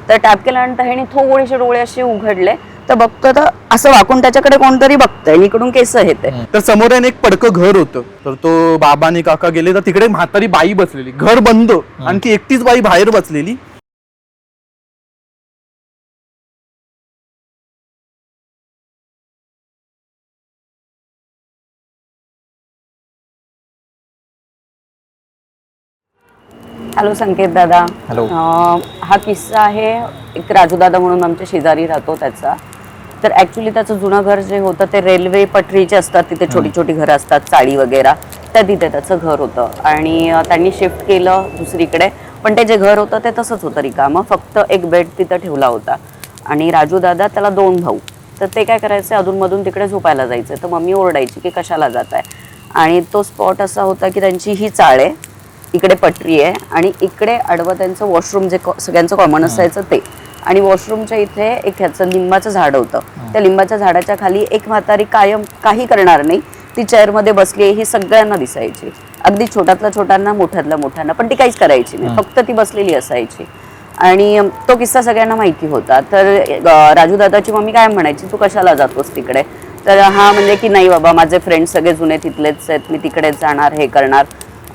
तर टॅप केल्यानंतर ह्याने थोडेसे डोळे असे उघडले तर बघतो तर असं वाकून त्याच्याकडे कोणतरी बघतंय आणि इकडून केस येते. तर समोर आहे ना एक पडकं घर होतं. तर तो बाबा आणि काका गेले तर तिकडे म्हातारी बाई बसलेली, घर बंद, आणखी एकटीच बाई बाहेर बसलेली. हॅलो संकेत दादा. हॅलो. हा किस्सा आहे एक राजू दादा म्हणून आमच्या शेजारी राहतो त्याचा. तर ऍक्च्युली त्याचं जुनं घर जे होतं ते रेल्वे पटरीचे असतात, तिथे छोटी छोटी घरं असतात, चाळी वगैरे, तर तिथे त्याचं घर होतं आणि त्यांनी शिफ्ट केलं दुसरीकडे. पण ते जे घर होतं ते तसंच होतं रिकामं, फक्त एक बेड तिथं ठेवला होता. आणि राजू दादा त्याला 2 भाऊ, तर ते काय करायचे अधूनमधून तिकडे झोपायला जायचे. तर मम्मी ओरडायची की कशाला जात आहे. आणि तो स्पॉट असा होता की त्यांची ही चाळ आहे, इकडे पटरी आहे आणि इकडे आडवं त्यांचं वॉशरूम जे सगळ्यांचं कॉमन असायचं ते. आणि वॉशरूमच्या इथे एक ह्याचं लिंबाचं झाड होतं. त्या लिंबाच्या झाडाच्या खाली एक म्हातारी कायम काही करणार नाही, ती चेअरमध्ये बसली ही सगळ्यांना दिसायची. अगदी छोट्यातल्या छोट्यांना, मोठ्यातल्या मोठ्यांना, पण ती काहीच करायची नाही, फक्त ती बसलेली असायची. आणि तो किस्सा सगळ्यांना माहिती होता. तर राजू दादाची मम्मी काय म्हणायची, तू कशाला जातोस तिकडे. तर हा म्हणजे की नाही बाबा, माझे फ्रेंड सगळे जुने तिथलेच आहेत, मी तिकडेच जाणार, हे करणार.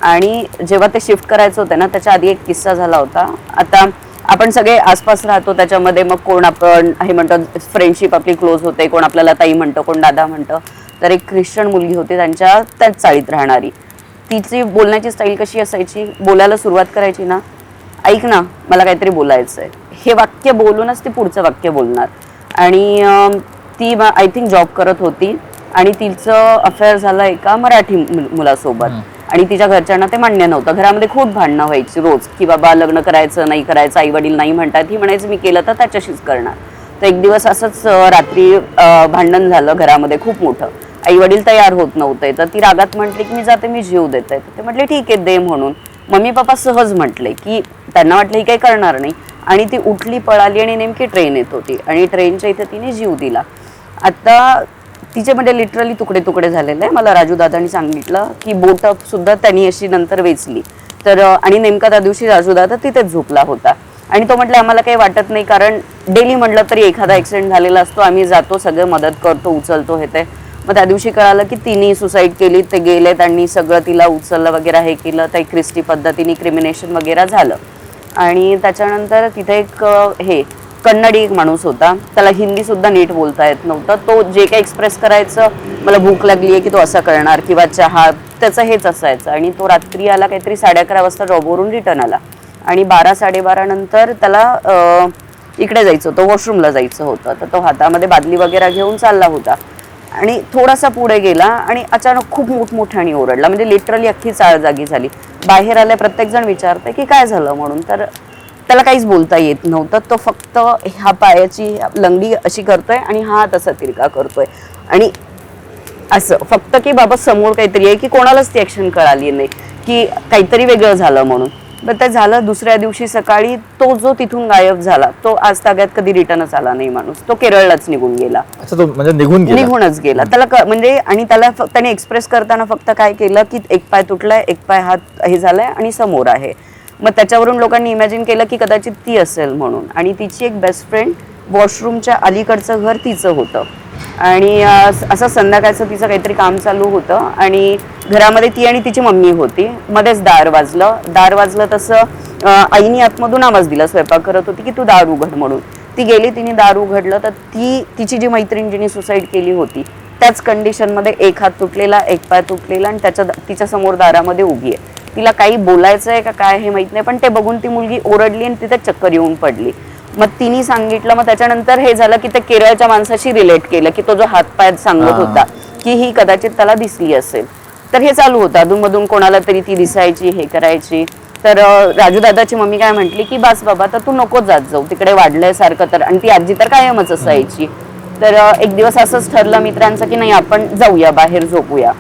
आणि जेव्हा ते शिफ्ट करायचं होतं ना, त्याच्या आधी एक किस्सा झाला होता. आता आपण सगळे आसपास राहतो, त्याच्यामध्ये मग कोण आपण हे म्हणतो, फ्रेंडशिप आपली क्लोज होते, कोण आपल्याला ताई म्हणतं, कोण दादा म्हणतं. तर एक ख्रिश्चन मुलगी होती त्यांच्या त्याच चाळीत राहणारी. तिची बोलण्याची स्टाईल कशी असायची, बोलायला सुरुवात करायची ना, ऐक ना मला काहीतरी बोलायचंय, हे वाक्य बोलूनच ती पुढचं वाक्य बोलणार. आणि ती आय थिंक जॉब करत होती आणि तिचं अफेअर झालं एका मराठी मुलासोबत. आणि तिच्या घरच्यांना ते मान्य नव्हतं. घरामध्ये खूप भांडणं व्हायची रोज की बाबा लग्न करायचं नाही करायचं, आई वडील नाही म्हणतात. ही म्हणायची मी केलं तर त्याच्याशीच करणार. तर एक दिवस असंच रात्री भांडण झालं घरामध्ये खूप मोठं. आई वडील तयार होत नव्हते. तर ती रागात म्हटली की मी जाते, मी जीव देते. ते म्हटले ठीक आहे दे म्हणून. मम्मी पप्पा सहज म्हटले की त्यांना वाटलं ही काही करणार नाही. आणि ती उठली, पळाली आणि नेमकी ट्रेन येत होती आणि ट्रेनच्या इथे तिने जीव दिला. आता तिचे म्हणजे लिटरली तुकडे तुकडे झालेले. मला राजू दादांनी सांगितलं की बोट सुद्धा त्यांनी अशी नंतर वेचली. तर आणि नेमका त्या दिवशी राजू दादा तिथेच झोपला होता. आणि तो म्हटलं आम्हाला काही वाटत नाही, कारण डेली म्हटलं तरी एखादा ऍक्सिडेंट झालेला असतो, आम्ही जातो, सगळं मदत करतो, उचलतो हे ते. मग त्या दिवशी कळालं की तिने सुसाईड केली. ते गेले, त्यांनी सगळं तिला उचललं वगैरे हे केलं. त्या ख्रिस्ती पद्धतीने क्रिमिनेशन वगैरे झालं. आणि त्याच्यानंतर तिथे एक हे कन्नडी एक माणूस होता, त्याला हिंदी सुद्धा नीट बोलता येत नव्हतं. तो जे काही एक्सप्रेस करायचं, मला भूक लागली आहे की तो असं करणार किंवा चहा, त्याचं हेच असायचं. आणि तो रात्री आला काहीतरी 11:30 वाजता जॉबवरून रिटर्न आला. आणि 12-12:30 नंतर त्याला इकडे जायचं होतं, वॉशरूमला जायचं होतं. तर तो हातामध्ये बादली वगैरे घेऊन चालला होता आणि थोडासा पुढे गेला आणि अचानक खूप मोठमोठ्याने ओरडला. म्हणजे लिटरली अख्खी चाळ जागी झाली. बाहेर आले, प्रत्येक जण विचारतंय की काय झालं म्हणून. तर त्याला काहीच बोलता येत नव्हतं. तो फक्त ह्या पायाची लंगडी अशी करतोय आणि हा तसा तिरका करतोय आणि असं फक्त की बाबा समोर काहीतरी आहे, की कोणालाच ती ऍक्शन कळाली नाही की काहीतरी वेगळं झालं म्हणून. पण ते झालं. दुसऱ्या दिवशी सकाळी तो जो तिथून गायब झाला, तो आज ताब्यात कधी रिटर्नच आला नाही माणूस. तो केरळलाच निघून गेला. अच्छा, तो म्हणजे निघूनच गेला. त्याला म्हणजे आणि त्याला त्याने एक्सप्रेस करताना फक्त काय केलं की एक पाय तुटलाय, एक पाय हात हे झालाय आणि समोर आहे. मग त्याच्यावरून लोकांनी इमॅजिन केलं की कदाचित ती असेल म्हणून. आणि तिची एक बेस्ट फ्रेंड, वॉशरूमच्या अलीकडचं घर तिचं होतं. आणि असं संध्याकाळचं तिचं काहीतरी काम चालू होतं आणि घरामध्ये ती आणि तिची मम्मी होती. मध्येच दार वाजलं तसं आईनी आतमधून आवाज दिला, स्वयंपाक करत होती, की तू दार उघड म्हणून. ती गेली, तिने दार उघडलं तर तिची जी मैत्रीण जिने सुसाईड केली होती त्याच कंडिशनमध्ये एक हात तुटलेला, एक पाय तुटलेला आणि तिच्या समोर दारामध्ये उभी आहे. तिला काही बोलायचं आहे का काय हे माहित नाही, पण ते बघून ती मुलगी ओरडली आणि तिथे चक्कर येऊन पडली. मग तिने सांगितलं. मग त्याच्यानंतर हे झालं की ते केरळच्या माणसाशी रिलेट केलं की तो जो हातपाय सांगत होता की ही कदाचित त्याला दिसली असेल. तर हे चालू होतं अधूनमधून, कोणाला तरी ती दिसायची, हे करायची. तर राजू दादाची मम्मी काय म्हटली की बस बाबा तर तू नको जात जाऊ तिकडे, वाढलंय सारखं तर. आणि ती आजी तर कायमच असायची. तर एक दिवस असंच ठरलं मित्रांचं की नाही आपण जाऊया बाहेर, झोपूया.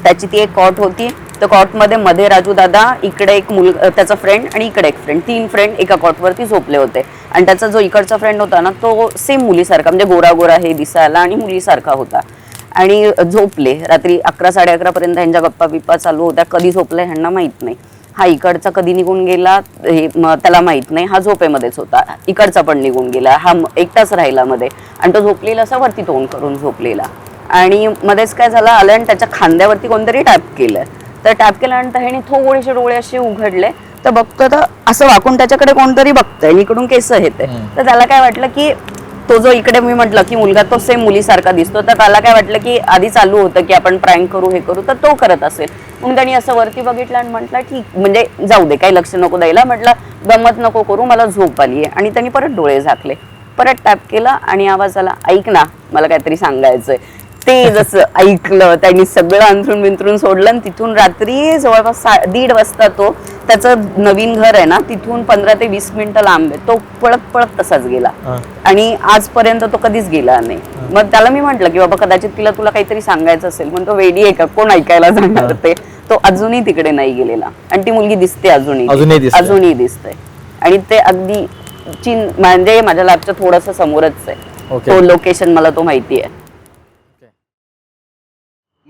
त्याची ती एक कॉट होती. तर कॉटमध्ये मध्ये राजू दादा, इकडे एक त्याचा फ्रेंड आणि इकडे एक फ्रेंड, 3 फ्रेंड एका कॉटवरती झोपले होते. आणि त्याचा जो इकडचा फ्रेंड होता ना, तो सेम मुलीसारखा, म्हणजे गोरा गोरा हे दिसायला आणि मुलीसारखा होता. आणि झोपले रात्री 11-11:30 पर्यंत. ह्यांच्या गप्पा बिप्पा चालू होत्या. कधी झोपले ह्यांना माहित नाही. हा इकडचा कधी निघून गेला हे त्याला माहित नाही, हा झोपेमध्येच होता. इकडचा पण निघून गेला, हा एकटाच राहिला मध्ये, आणि तो झोपलेला असा वरती तोंड करून झोपलेला. आणि मध्येच काय झालं, आलं आणि त्याच्या खांद्यावरती कोणतरी टॅप केलं. तर टॅप केल्यानंतर ह्याने थोडेसे डोळे असे उघडले, तर बघतो तर असं वाकून त्याच्याकडे कोणतरी बघतंय, इकडून केस येते. तर त्याला काय वाटलं की तो जो इकडे मी म्हटलं की मुलगा तो सेम मुलीसारखा दिसतो, तर त्याला काय वाटलं की आधी चालू होतं की आपण प्रँक करू हे करू, तर तो करत असेल. मग त्यांनी असं वरती बघितलं आणि म्हटलं ठीक, म्हणजे जाऊ दे, काही लक्ष नको द्यायला, म्हटलं गमत नको करू, मला झोप आली आहे. आणि त्यांनी परत डोळे झाकले, परत टॅप केला आणि आवाज आला, ऐक ना मला काहीतरी सांगायचंय. ते जसं ऐकलं त्यांनी सगळं अंथरून बिंथरून सोडलं आणि तिथून रात्री जवळपास 1:30 वाजता तो, त्याचं नवीन घर आहे ना तिथून 15 ते 20 मिनिटं लांब आहे, तो पळत पळत तसाच गेला. आणि आजपर्यंत तो कधीच गेला नाही. मग त्याला मी म्हटलं की बाबा कदाचित तुला काहीतरी सांगायचं असेल, म्हणतो वेडी आहे का, कोण ऐकायला जाणार ते. तो अजूनही तिकडे नाही गेलेला आणि ती मुलगी दिसते अजूनही दिसते. आणि ते अगदी म्हणजे माझ्या लॅबच्या थोडस समोरच आहे तो लोकेशन, मला तो माहिती आहे.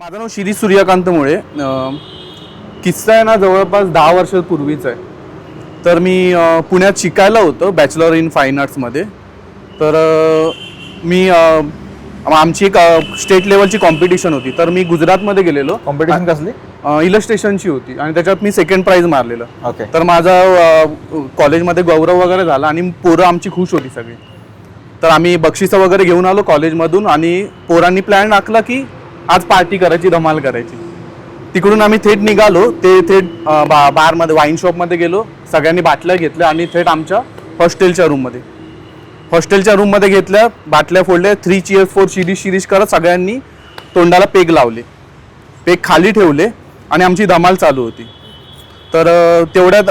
माझं नाव शिरीष सूर्यकांत मुळे. किस्सा आहे ना जवळपास 10 वर्षापूर्वीच आहे. तर मी पुण्यात शिकायला होतो बॅचलर इन फाईन आर्ट्समध्ये. तर मी आमची एक स्टेट लेवलची कॉम्पिटिशन होती, तर मी गुजरातमध्ये गेलेलो. कॉम्पिटिशन कसली? इलस्ट्रेशनची होती आणि त्याच्यात मी 2nd प्राइज मारलेलं. ओके. तर माझा कॉलेजमध्ये गौरव वगैरे झाला आणि पोरं आमची खुश होती सगळी. तर आम्ही बक्षिसं वगैरे घेऊन आलो कॉलेजमधून आणि पोरांनी प्लॅन आखला की आज पार्टी करायची, धमाल करायची. तिकडून आम्ही थेट निघालो, ते थेट बारमध्ये वाईन शॉपमध्ये गेलो, सगळ्यांनी बाटल्या घेतल्या आणि थेट आमच्या हॉस्टेलच्या रूममध्ये घेतल्या, बाटल्या फोडल्या, 3 cheers for शिरीष करत सगळ्यांनी तोंडाला पेग लावले, पेग खाली ठेवले आणि आमची धमाल चालू होती. तर तेवढ्यात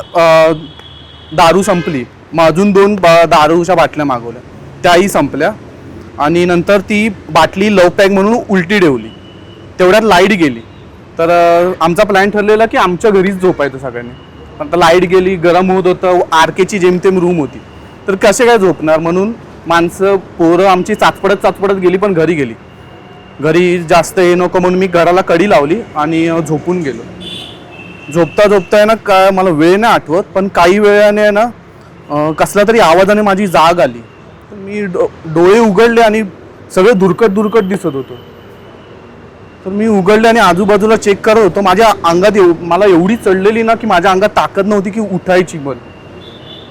दारू संपली. मग अजून 2 दारूच्या बाटल्या मागवल्या, त्याही संपल्या. आणि नंतर ती बाटली लव पॅक म्हणून उलटी ठेवली. तेवढ्यात लाईट गेली. तर आमचा प्लॅन ठरलेला की आमच्या घरीच झोपायचं सगळ्यांनी. पण तर लाईट गेली, गरम होत होतं, आरकेची जेमतेम रूम होती, तर कसे काय झोपणार, म्हणून माणसं पोरं आमची चाचपडत गेली, पण घरी गेली. घरी जास्त हे नको म्हणून मी घराला कडी लावली आणि झोपून गेलो. झोपता आहे ना काय मला वेळ नाही आठवत, पण काही वेळाने आहे ना कसल्या तरी आवाजाने माझी जाग आली. तर मी डोळे उघडले आणि सगळे दुरकट दिसत होतं. तर मी उघडले आणि आजूबाजूला चेक करत होतो. माझ्या अंगात मला एवढी चढलेली ना की माझ्या अंगात ताकद नव्हती की उठायची पण.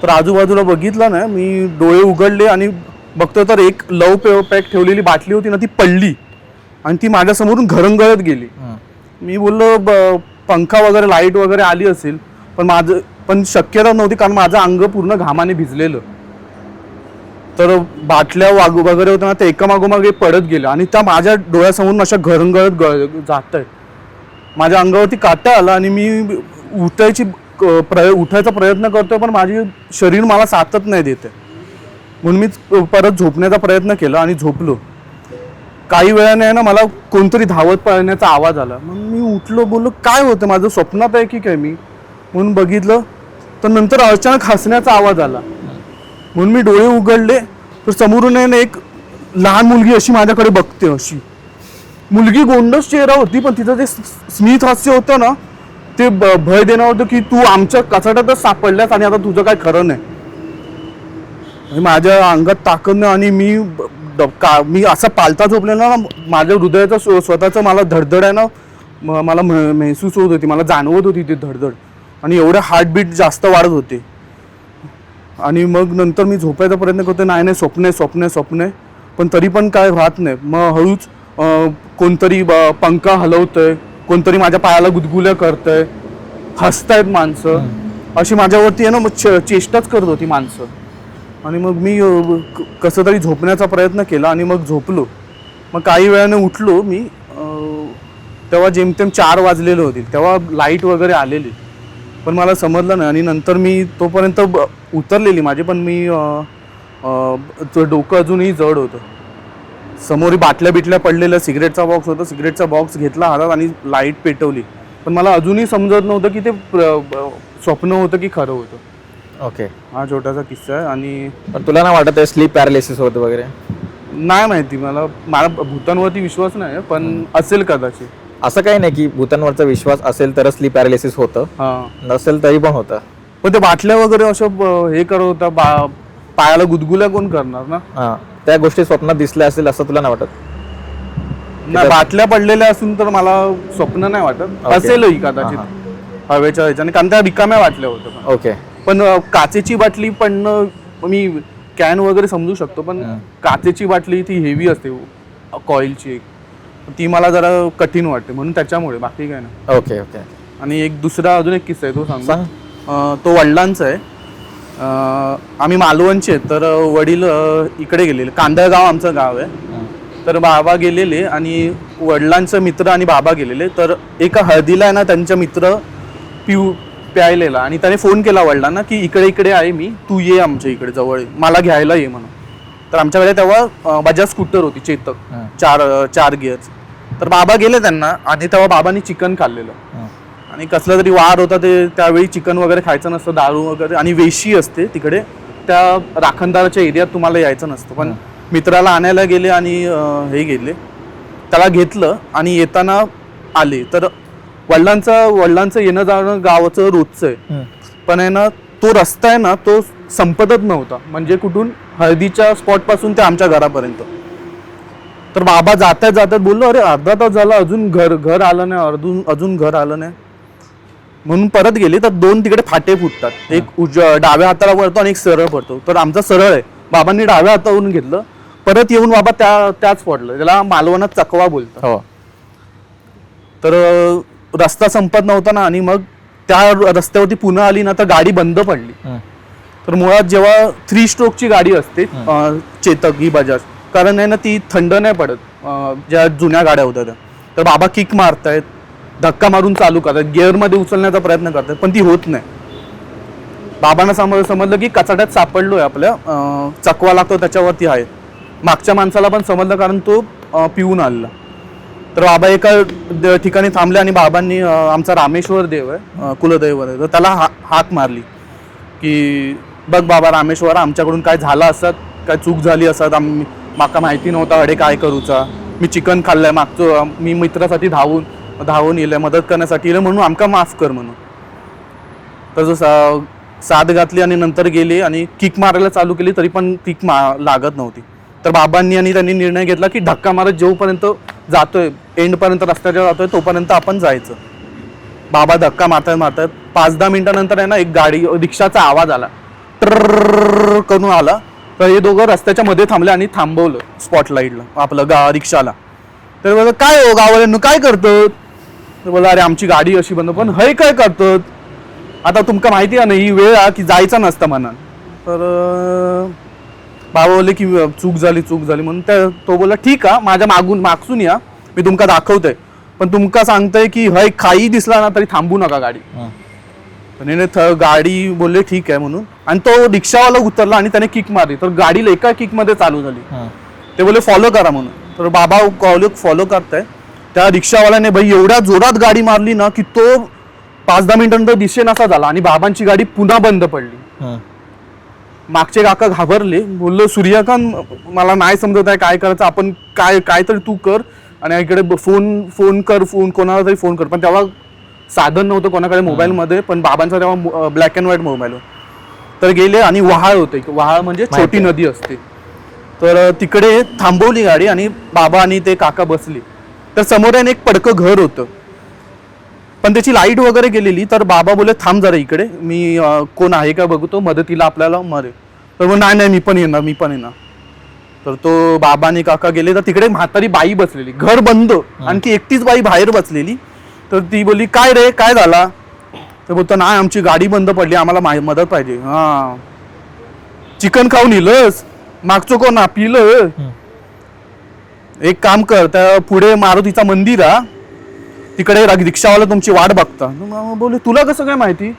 तर आजूबाजूला बघितलं ना, मी डोळे उघडले आणि बघतो तर एक लव पॅक ठेवलेली बाटली होती ना, ती पडली आणि ती माझ्यासमोरून घरंगळत गेली. मी बोललो पंखा वगैरे लाईट वगैरे आली असेल, पण शक्यता नव्हती, कारण माझं अंग पूर्ण घामाने भिजलेलं. तर बाटल्या वगैरे होत्या ना, ते एकामागोमाग पडत गेल्या आणि त्या माझ्या डोळ्यासमोरून अशा घरंगळत जात आहेत. माझ्या अंगावरती काटा आला आणि मी उठायचा प्रयत्न करतोय, पण माझे शरीर मला साथच नाही देते. म्हणून मी परत झोपण्याचा प्रयत्न केला आणि झोपलो. काही वेळाने आहे ना मला कोणतरी धावत पळण्याचा आवाज आला. मग मी उठलो, बोललो काय होतं, माझं स्वप्नात आहे की काय मी, म्हणून बघितलं. तर नंतर अचानक हसण्याचा आवाज आला. म्हणून मी डोळे उघडले तर समोरून आहे ना एक लहान मुलगी अशी माझ्याकडे बघते. अशी मुलगी गोंडस चेहरा होती, पण तिचं ते स्मित हास्य होतं ना, ते भय देणं होतं की तू आमच्या कचाट्यातच सापडल्यास आणि आता तुझं काय खरं नाही. माझ्या अंगात ताकद नाही आणि मी असा पालता झोपलेला ना, माझ्या हृदयाचं स्वतःचं मला धडधड आहे ना, मला महसूस होत होती, मला जाणवत होती ती धडधड. आणि एवढे हार्टबीट जास्त वाढत होते. आणि मग नंतर मी झोपायचा प्रयत्न करतो, नाही स्वप्न, पण तरी पण काय राहत नाही. मग हळूच कोणतरी पंखा हलवतंय, कोणतरी माझ्या पायाला गुदगुल्या करतंय, हसतायत माणसं, अशी माझ्यावरती आहे ना मग चेष्टाच करत होती माणसं. आणि मग मी कसं तरी झोपण्याचा प्रयत्न केला आणि मग झोपलो. मग काही वेळाने उठलो मी, तेव्हा जेमतेम 4 वाजलेले होतील, तेव्हा लाईट वगैरे आलेली, पण मला समजलं नाही. आणि नंतर मी तोपर्यंत उतरलेली माझी, पण मी डोकं अजूनही जड होतं. समोर बाटल्या बिटल्या पडलेल्या, सिगरेटचा बॉक्स होता, सिगरेटचा बॉक्स घेतला हातात आणि लाईट पेटवली. पण मला अजूनही समजत नव्हतं की ते स्वप्न होतं की खरं होतं. ओके. हा छोटासा किस्सा आहे. आणि पण तुला नाही वाटत स्लीप पॅरालिसिस होतं वगैरे? नाही माहिती, मला भूतांवरती विश्वास नाही, पण असेल कदाचित. असं काही नाही की भूतांवरचा विश्वास असेल तरच स्लीप पॅरालिसिस होतं, हा. नसेल तरी पण होतं. पण ते बाटल्या वगैरे असं हे करत होता, पायाला गुदगुल्या कोण करणार ना. हां, त्या गोष्टी स्वप्नात दिसल्या असेल असं तुला नाही वाटत? नाही, बाटल्या पडलेल्या असून तर मला स्वप्न नाही वाटत. Okay. असेलही कदाचित हवेच्या ह्याच्याने, कारण त्या रिकाम्या बाटल्या होत्या. ओके. पण काचेची बाटली पडणं मी कॅन वगैरे समजू शकतो, पण काचेची बाटली ती हेवी असते कॉईलची एक, ती मला जरा कठीण वाटते, म्हणून त्याच्यामुळे, बाकी काय नाही. Okay okay. आणि एक दुसरा अजून एक किस्सा आहे, तो सांग. सांग. तो वडिलांचा आहे. आम्ही मालवणचे आहेत, तर वडील इकडे गेलेले, कांदळगाव आमचं गाव आहे. तर बाबा गेलेले आणि वडिलांचे मित्र आणि बाबा गेलेले. तर एका हळदीला आहे ना त्यांचा मित्र प्यायलेला, आणि त्याने फोन केला वडिलांना की इकडे इकडे आहे मी, तू ये आमच्या इकडे जवळ, मला घ्यायला ये म्हणून. तर आमच्याकडे तेव्हा बजाज स्कूटर होती चेतक, चार गिअर्स. तर बाबा गेले त्यांना, आणि तेव्हा बाबांनी चिकन खाल्लेलं, आणि कसला तरी वार होता, ते त्यावेळी चिकन वगैरे खायचं नसतं, दारू वगैरे, आणि वेशी असते तिकडे, त्या राखणदाराच्या एरियात तुम्हाला यायचं नसतं. पण मित्राला आणायला गेले आणि हे गेले, त्याला घेतलं आणि येताना आले. तर वडिलांचं येणं जाणं गावाचं रोजचं आहे, पण आहे ना तो रस्ता आहे ना तो संपतच नव्हता, म्हणजे कुठून हळदीच्या स्पॉट पासून ते आमच्या घरापर्यंत. तर बाबा जातात बोललो, अरे अर्धा तास झाला अजून घर आलं नाही, अजून घर आलं नाही, म्हणून परत गेले. तर 2 तिकडे फाटे फुटतात, एक डाव्या हाताला पडतो आणि एक सरळ पडतो. तर आमचा सरळ आहे, बाबांनी डाव्या हातावरून घेतलं, परत येऊन बाबा त्याच पडलं. त्याला मालवणात चकवा बोलतात. हो. तर रस्ता संपत नव्हता ना, आणि मग त्या रस्त्यावरती पुन्हा आली ना तर गाडी बंद पडली. तर मुळात जेव्हा 3 स्ट्रोकची गाडी असते चेतक ही बजाज, कारण आहे ना ती थंड नाही पडत, ज्या जुन्या गाड्या होत्या त्या. तर बाबा किक मारतायत, धक्का मारून चालू करतात, गिअरमध्ये उचलण्याचा प्रयत्न करतात, पण ती होत नाही. बाबांना समजलं की कचाट्यात सापडलोय, आपल्या चकवा लागतो त्याच्यावरती आहे. मागच्या माणसाला पण समजलं, कारण तो पिऊन आलेला. तर बाबा एका ठिकाणी थांबले, आणि बाबांनी आमचा रामेश्वर देव आहे, कुलदैवत आहे, तर त्याला हाक मारली की बघ बाबा रामेश्वर, आमच्याकडून काय झालं असत, काय चूक झाली असत, माका माहिती नव्हता अडे काय करूचा, मी चिकन खाल्लंय मागचं, मी मित्रासाठी धावून येलं, मदत करण्यासाठी येलं, म्हणून आमका माफ कर म्हणून. तर साथ घातली आणि नंतर गेले आणि किक मारायला चालू केली, तरी पण किक लागत नव्हती. तर बाबांनी आणि त्यांनी निर्णय घेतला की धक्का मारत जेवपर्यंत जातोय, एंडपर्यंत रस्त्याच्या जातोय, तोपर्यंत आपण जायचं. बाबा धक्का मारतात 5-10 मिनिटानंतर आहे ना एक रिक्षाचा आवाज आला, ट्रर करून आला. तर हे दोघं रस्त्याच्या मध्ये थांबले आणि थांबवलं स्पॉटलाईटला आपलं रिक्षाला. तर बोला, काय हो गाववाल्यांना काय करतात? तर बोला, अरे आमची गाडी अशी बंद, पण हे काय करतात, आता तुमका माहिती आहे ना ही वेळ की जायचं नसतं म्हणा. तर बाबा बोलले की चूक झाली म्हणून. तो बोला, ठीक आहे, माझ्या मागसून या, मी तुमका दाखवतोय, पण तुमका सांगतोय की हय खाई दिसला ना तरी थांबू नका गाडी. गाडी बोलले ठीक आहे म्हणून, आणि तो रिक्षावाला उतरला आणि त्याने किक मारली. तर गाडी एका किक मध्ये चालू झाली. ते बोलले फॉलो करा म्हणून. तर बाबा फॉलो करताय. त्या रिक्षावाल्याने भाई एवढ्या जोरात गाडी मारली ना की तो 5-10 मिनिटांनंतर दिसेनासा झाला, आणि बाबांची गाडी पुन्हा बंद पडली. मागचे काका घाबरले, बोललो सूर्यकांत मला नाही समजत आहे काय करायचं, आपण काय तरी तू कर, आणि इकडे फोन कर, कोणाला तरी फोन कर. पण तेव्हा साधन नव्हतं कोणाकडे मोबाईलमध्ये, पण बाबांचा तेव्हा ब्लॅक अँड व्हाईट मोबाईल. तर गेले आणि वहाळ होते, वहाळ म्हणजे छोटी नदी असते. तर तिकडे थांबवली गाडी आणि बाबा आणि ते काका बसले. तर समोर एक पडकं घर होतं, पण त्याची लाईट वगैरे गेलेली. तर बाबा बोले, थांब जरा इकडे, मी कोण आहे का बघतो, मदतीला आपल्याला मरे. तर मग नाही मी पण येणार. तर तो बाबा आणि काका गेले. तर तिकडे म्हातारी बाई बसलेली, घर बंद, आणखी एकटीच बाई बाहेर बसलेली. तर ती बोलली, काय रे काय झाला? तर बोलतो, नाही आमची गाडी बंद पडली, आम्हाला मदत पाहिजे. हा, चिकन खाऊन येलस, मागचो कोण पिलं? एक काम कर, त्या पुढे मारुतीचा मंदिर आहे, तिकडे रिक्षावाला तुमची वाट बघता. बोले, तुला कसं काय माहिती?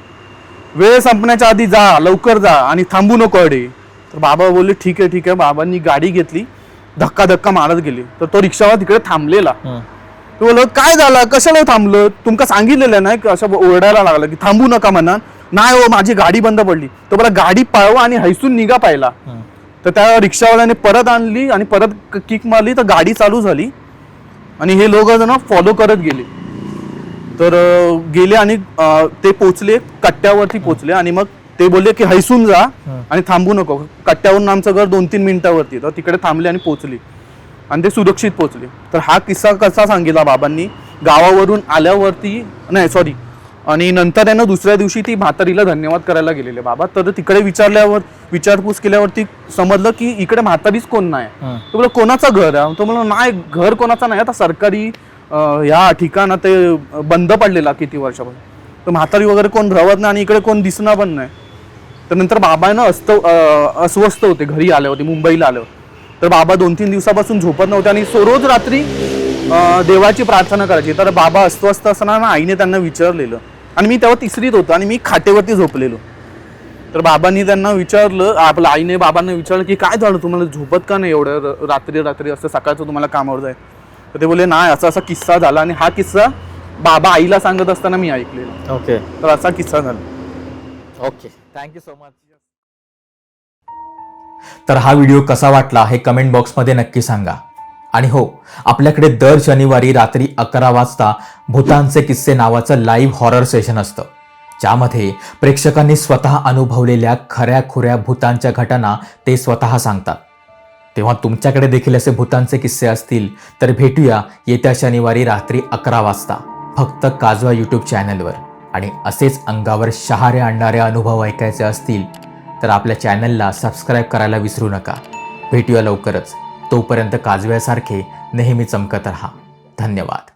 वेळ संपण्याच्या आधी जा, लवकर जा आणि थांबू नको अडे. तर बाबा बोलले, ठीक आहे. बाबांनी गाडी घेतली, धक्का मारत गेले. तर तो रिक्षावाला तिकडे थांबलेला. तो बोललो, काय झालं, कशाला थांबलं? तुमका सांगितलेलं नाही की असं ओरडायला लागलं की थांबू नका म्हणा. नाही हो, माझी गाडी बंद पडली. तो बोला, गाडी पळवा आणि हैसून निघा पाहिला. तर त्या रिक्षावाल्याने परत आणली आणि परत किक मारली, तर गाडी चालू झाली आणि हे लोक जण फॉलो करत गेले. तर गेले आणि ते पोचले, कट्ट्यावरती पोचले आणि मग ते बोलले की हैसून जा आणि थांबू नको. कट्ट्यावरून आमचं घर 2-3 मिनिटावरती, तर तिकडे थांबले आणि पोचले आणि ते सुरक्षित पोचले. तर हा किस्सा कसा सांगितला बाबांनी, गावावरून आल्यावरती नाही सॉरी आणि नंतर त्यांना दुसऱ्या दिवशी ती म्हातारीला धन्यवाद करायला गेलेले बाबा. तर तिकडे विचारपूस केल्यावरती समजलं की इकडे म्हातारीच कोण नाही. तो बोला कोणाचं घर आहे, तो म्हणलं नाही घर कोणाचं नाही, आता सरकारी ह्या ठिकाणा ते बंद पडलेला किती वर्षापासून, तर म्हातारी वगैरे कोण राहत नाही आणि इकडे कोण दिसणार पण नाही. तर नंतर बाबा ना अस्वस्थ होते, घरी आले होते, मुंबईला आले होते. तर बाबा 2-3 दिवसापासून झोपत नव्हते आणि रोज रात्री देवाची प्रार्थना करायची. तर बाबा अस्वस्थ असताना आईने त्यांना विचारलेलं आणि मी तेव्हा 3रीत होतो आणि मी खाटेवरती झोपलेलो. तर बाबांनी त्यांना विचारलं, आपल्या आईने बाबांना विचारलं की काय झालं, तुम्हाला झोपत का नाही एवढं रात्री असं, सकाळचं तुम्हाला कामावर जाय. तर ते बोलले नाही असा किस्सा झाला आणि हा किस्सा बाबा आईला सांगत असताना मी ऐकलेला. ओके तर असा किस्सा झाला. Okay, thank you so much. तर हा व्हिडिओ कसा वाटला हे कमेंट बॉक्समध्ये नक्की सांगा. आणि हो, आपल्याकडे दर शनिवारी रात्री 11 वाजता भूतांचे किस्से नावाचं लाईव्ह हॉरर सेशन असतं, ज्यामध्ये प्रेक्षकांनी स्वतः अनुभवलेल्या खऱ्या-खुऱ्या भूतांच्या घटना ते स्वतः सांगतात. तेव्हा तुमच्याकडे देखील असे भूतांचे किस्से असतील तर भेटूया येत्या शनिवारी रात्री 11 वाजता फक्त काजवा यूट्यूब चॅनलवर. आणि असेच अंगावर शहारे आणणारे अनुभव ऐकायचे असतील तर आपल्या चॅनलला सबस्क्राईब करायला विसरू नका. भेटूया लवकरच. तोपर्यंत काजव्यासारखे नेहमी चमकत रहा. धन्यवाद.